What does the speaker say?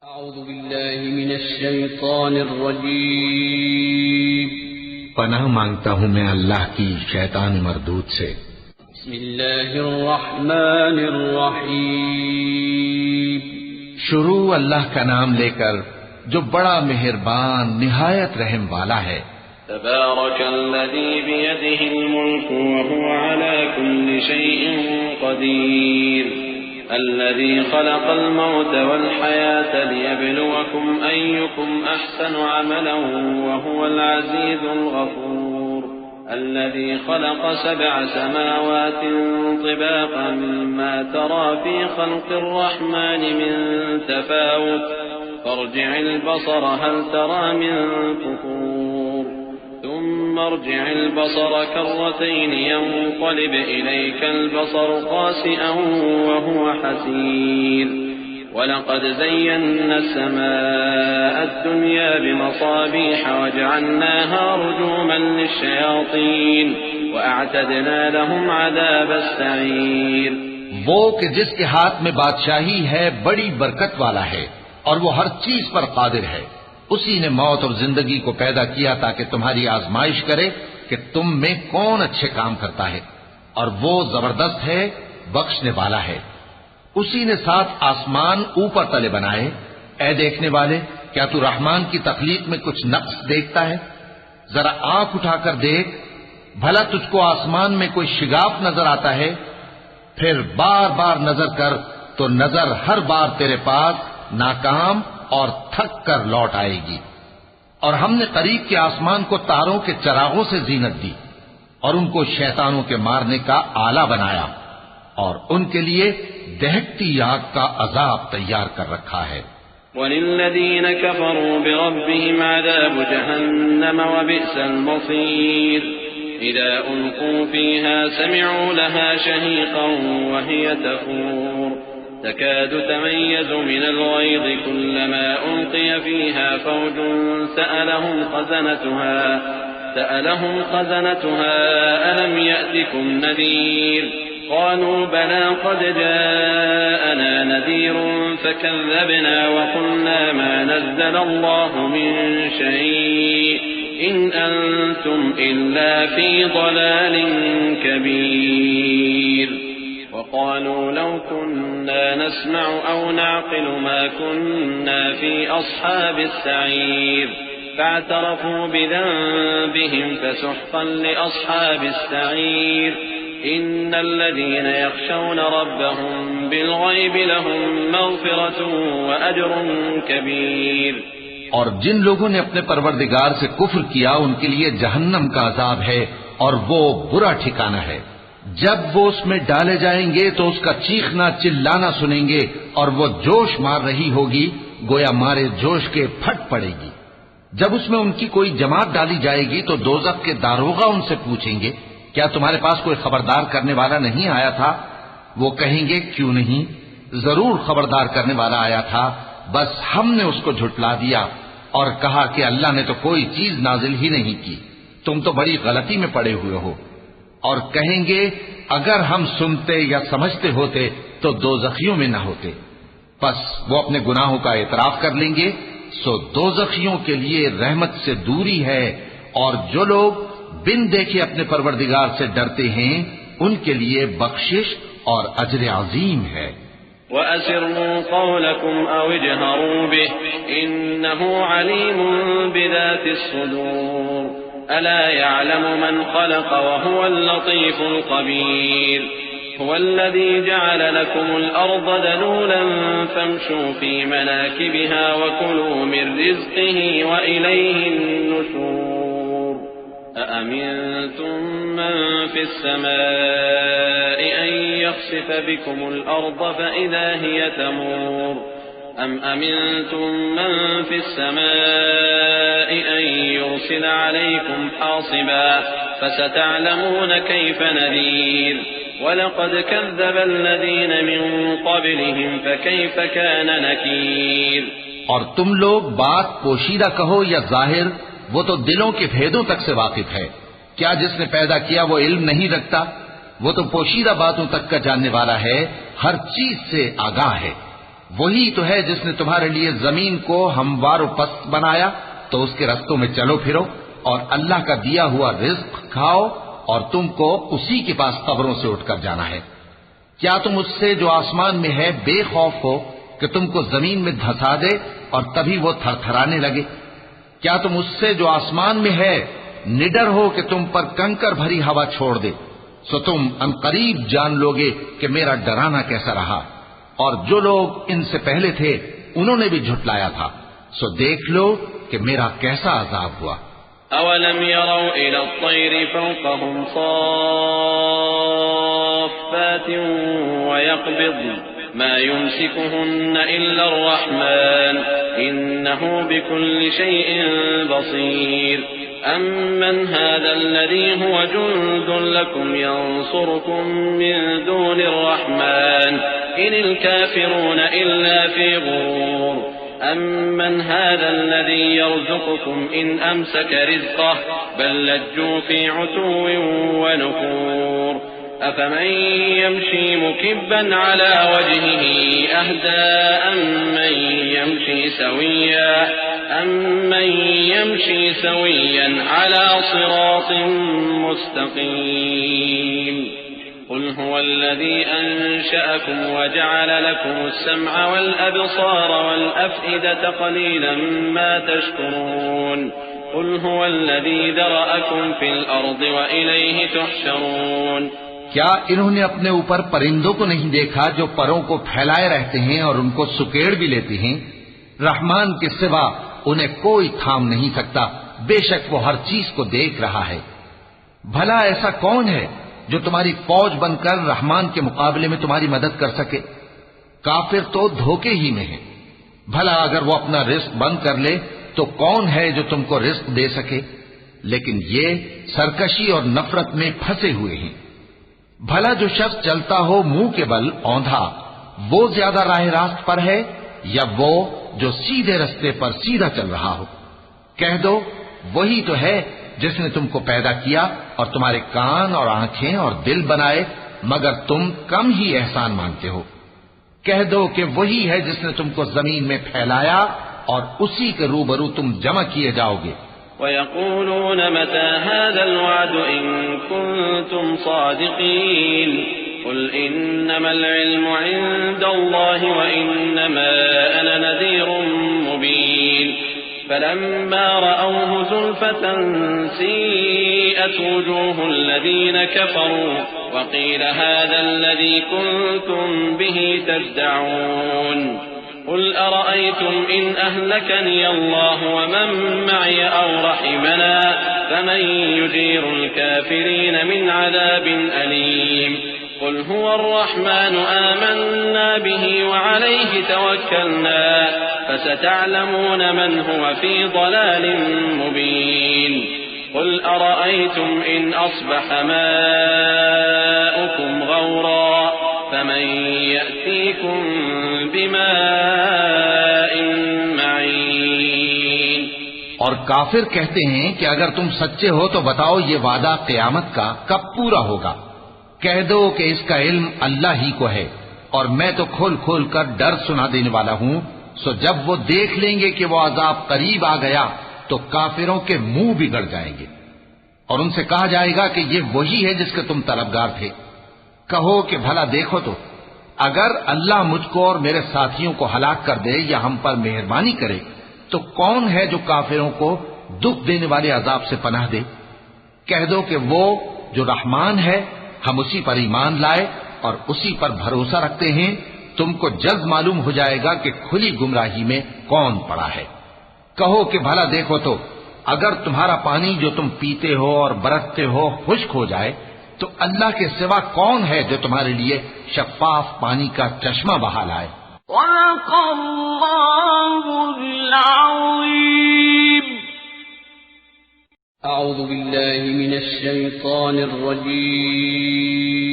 अऊज़ु बिल्लाहि मिनश शैतानिर रजीम। पनाह मांगता हूँ मैं अल्लाह की शैतान मरदूद से। बिस्मिल्लाहिर रहमानिर रहीम। शुरू अल्लाह का नाम लेकर जो बड़ा मेहरबान निहायत रहम वाला है। तबारकल्लज़ी बियदिहिल मुल्कु व हुवा अला कुल्लि शैइन क़दीर। अल्लज़ी खलक़ल मौत वल हयात लियब्लुवकुम अय्युकुम अहसनु अमलन व हुवल अज़ीज़ुल गफूर। अल्लज़ी खलक़ सबअ समावातिन तिबाक़न मा तरा फ़ी ख़ल्क़िर रहमानि मिन तफ़ावुत फर्जि'ल बसर हल तरा मिन फुतूर। ثم ارجع البصر كرتين ينقلب إليك البصر خاسئا وهو حسير ولقد زينا السماء الدنيا بمصابيح وجعلناها رجوما للشياطين وأعتدنا لهم عذاب السعير। वो कि जिसके हाथ में बादशाही है बड़ी बरकत वाला है और वो हर चीज पर कादिर है। उसी ने मौत और जिंदगी को पैदा किया ताकि तुम्हारी आजमाइश करे कि तुम में कौन अच्छे काम करता है, और वो जबरदस्त है, बख्शने वाला है। उसी ने 7 आसमान ऊपर तले बनाए। ऐ देखने वाले, क्या तू रहमान की तखलीक में कुछ नक्स देखता है? जरा आंख उठाकर देख, भला तुझको आसमान में कोई शिगाफ नजर आता है? फिर बार बार नजर कर तो नजर हर बार तेरे पास नाकाम और थक कर लौट आएगी। और हमने करीब के आसमान को तारों के चरागों से जीनत दी और उनको शैतानों के मारने का आला बनाया, और उनके लिए दहकती आग का अजाब तैयार कर रखा है। वलिल्लज़ीन कफ़रू बिरब्बिहिम अज़ाबु जहन्नम व बि'सल मसीर। इज़ा उल्क़ू फ़ीहा समि'ू लहा शहीक़न व हिय तफ़ूर तकाद तमय्यज़ मिनल ग़यज़ कुल्लमा उल्क़िय फ़ीहा फ़ौजुन सअलहुम ख़ज़नतुहा अलम यअतिकुम नज़ीर क़ालू बला क़द जाअना नज़ीरुन फ़कज़्ज़बना व क़ुल्ना मा नज़्ज़ल अल्लाहु मिन शै'इन इन अंतुम इल्ला फ़ी ضलालिन कबीर। وقالوا لو كنا نسمع أو نعقل ما كنا في أصحاب السعير فاعترفوا بذنبهم فسحقا لأصحاب السعير إن الذين يخشون ربهم بالغيب لهم مغفرة وأجر كبير। और जिन लोगों ने अपने परवरदिगार से कुफ्र किया उनके लिए जहन्नम का अजाब है और वो बुरा ठिकाना है। जब वो उसमें डाले जाएंगे तो उसका चीखना चिल्लाना सुनेंगे और वो जोश मार रही होगी, गोया मारे जोश के फट पड़ेगी। जब उसमें उनकी कोई जमात डाली जाएगी तो दोज़ख के दारोगा उनसे पूछेंगे, क्या तुम्हारे पास कोई खबरदार करने वाला नहीं आया था? वो कहेंगे, क्यों नहीं, जरूर खबरदार करने वाला आया था, बस हमने उसको झुटला दिया और कहा कि अल्लाह ने तो कोई चीज नाजिल ही नहीं की, तुम तो बड़ी गलती में पड़े हुए हो। और कहेंगे, अगर हम सुनते या समझते होते तो दोज़खियों में न होते। बस वो अपने गुनाहों का एतराफ कर लेंगे, सो दोज़खियों के लिए रहमत से दूरी है, और जो लोग बिन देखे अपने परवरदिगार से डरते हैं उनके लिए बख्शिश और अजर अजीम है। वअसिर्रू क़ौलकुम औ इजहरू बिहि इन्नहु अलीमुन बिज़ातिस सुदूर अला यअलमु मन ख़लक़ व हुवल लतीफ़ुल ख़बीर। हुवल्लज़ी जअल लकुमुल अर्ज़ दलूलन फम्शू फ़ी मनाकिबिहा व कुलू मिन रिज़्क़िही व इलैहिन नुशूर। अअमिनतुम मन फ़िस समाइ अन यख़सिफ़ बिकुमुल अर्ज़ फ़इज़ा हिय तमूर أم أمنتم من في السماء أن يرسل عليكم حاصبا فستعلمون كيف نذير ولقد كذب الذين من قبلهم فكيف كان نكير। और तुम लोग बात पोशीदा कहो या जाहिर, वो तो दिलों के भेदों तक से वाकिफ है। क्या जिसने पैदा किया वो इल्म नहीं रखता? वो तो पोशीदा बातों तक का जानने वाला है, हर चीज से आगाह है। वही तो है जिसने तुम्हारे लिए जमीन को हमवार पस्त बनाया, तो उसके रस्तों में चलो फिरो और अल्लाह का दिया हुआ रिज्क खाओ, और तुमको उसी के पास कब्रों से उठकर जाना है। क्या तुम उससे जो आसमान में है बेखौफ हो कि तुमको जमीन में धंसा दे और तभी वो थरथराने लगे? क्या तुम उससे जो आसमान में है निडर हो कि तुम पर कंकर भरी हवा छोड़ दे? सो तुम अनकरीब जान लोगे कि मेरा डराना कैसा रहा। और जो लोग इनसे पहले थे उन्होंने भी झुटलाया था, सो देख लो कि मेरा कैसा अजाब हुआ। अवलम यरौ इला अत्तैरि फौक़हुम साफ़्फ़ातिन व यक़बिज़्न मा युमसिकुहुन्न इल्ला अर्रहमान इन्नहु बिकुल्लि शैइन बसीर अम्मन हाज़ा अल्लज़ी हुव जुंदुन लकुम यंसुरुकुम मिन दूनि अर्रहमान इनिल काफ़िरून इल्ला फ़ी गुरूर أمن هذا الذي يرزقكم إن أمسك رزقه بل لجوا في عتو ونفور أفمن يمشي مكبا على وجهه أهدى أمن يمشي سويا على صراط مستقيم قل هو الذي أنشأكم وجعل لكم السمع والأبصار والأفئدة قليلا ما تشكرون قل هو الذي ذرأكم في الأرض وإليه تحشرون। क्या इन्होंने अपने ऊपर परिंदों को नहीं देखा जो परों को फैलाए रहते हैं और उनको सुकेड़ भी लेते हैं? रहमान के सिवा उन्हें कोई थाम नहीं सकता, बेशक वो हर चीज को देख रहा है। भला ऐसा कौन है जो तुम्हारी फौज बनकर रहमान के मुकाबले में तुम्हारी मदद कर सके? काफिर तो धोखे ही में है। भला अगर वो अपना रिस्क बंद कर ले तो कौन है जो तुमको रिस्क दे सके? लेकिन ये सरकशी और नफरत में फंसे हुए हैं। भला जो शख्स चलता हो मुंह के बल औंधा, वो ज्यादा राह रास्त पर है या वो जो सीधे रास्ते पर सीधा चल रहा हो? कह दो वही तो है जिसने तुमको पैदा किया और तुम्हारे कान और आंखें और दिल बनाए, मगर तुम कम ही एहसान मानते हो। कह दो कि वही है जिसने तुमको जमीन में फैलाया और उसी के रूबरू तुम जमा किए जाओगे। वयक़ूलून मता हाज़ल वअद इन कुंतुम सादिक़ीन क़ुल इन्नमल इल्मु इंदल्लाहि व इन्नमा अना नज़ीरुम मुबीन فلما رأوه زلفة سيئت وجوه الذين كفروا وقيل هذا الذي كنتم به تدعون قل أرأيتم إن أهلكني الله ومن معي أو رحمنا فمن يجير الكافرين من عذاب أليم قل هو الرحمن آمنا به وعليه توكلنا فستعلمون من هو في ضلال مبين قل أرأيتم إن أصبح ماؤكم غورا فمن يأتيكم بماء معين। और काफिर कहते हैं कि अगर तुम सच्चे हो तो बताओ ये वादा क़यामत का कब पूरा होगा? कह दो कि इसका इल्म अल्लाह ही को है और मैं तो खोल खोल कर डर सुना देने वाला हूं। सो जब वो देख लेंगे कि वो अजाब करीब आ गया तो काफिरों के मुंह बिगड़ जाएंगे और उनसे कहा जाएगा कि ये वही है जिसके तुम तलबगार थे। कहो कि भला देखो तो, अगर अल्लाह मुझको और मेरे साथियों को हलाक कर दे या हम पर मेहरबानी करे तो कौन है जो काफिरों को दुख देने वाले अजाब से पनाह दे? कह दो कि वो जो रहमान है, हम उसी पर ईमान लाए और उसी पर भरोसा रखते हैं। तुमको जल्द मालूम हो जाएगा कि खुली गुमराही में कौन पड़ा है। कहो कि भला देखो तो, अगर तुम्हारा पानी जो तुम पीते हो और बरतते हो खुश्क हो जाए तो अल्लाह के सिवा कौन है जो तुम्हारे लिए शफाफ पानी का चश्मा बहा लाए। अऊज़ु बिल्लाहि मिनश शैतानिर रजीम।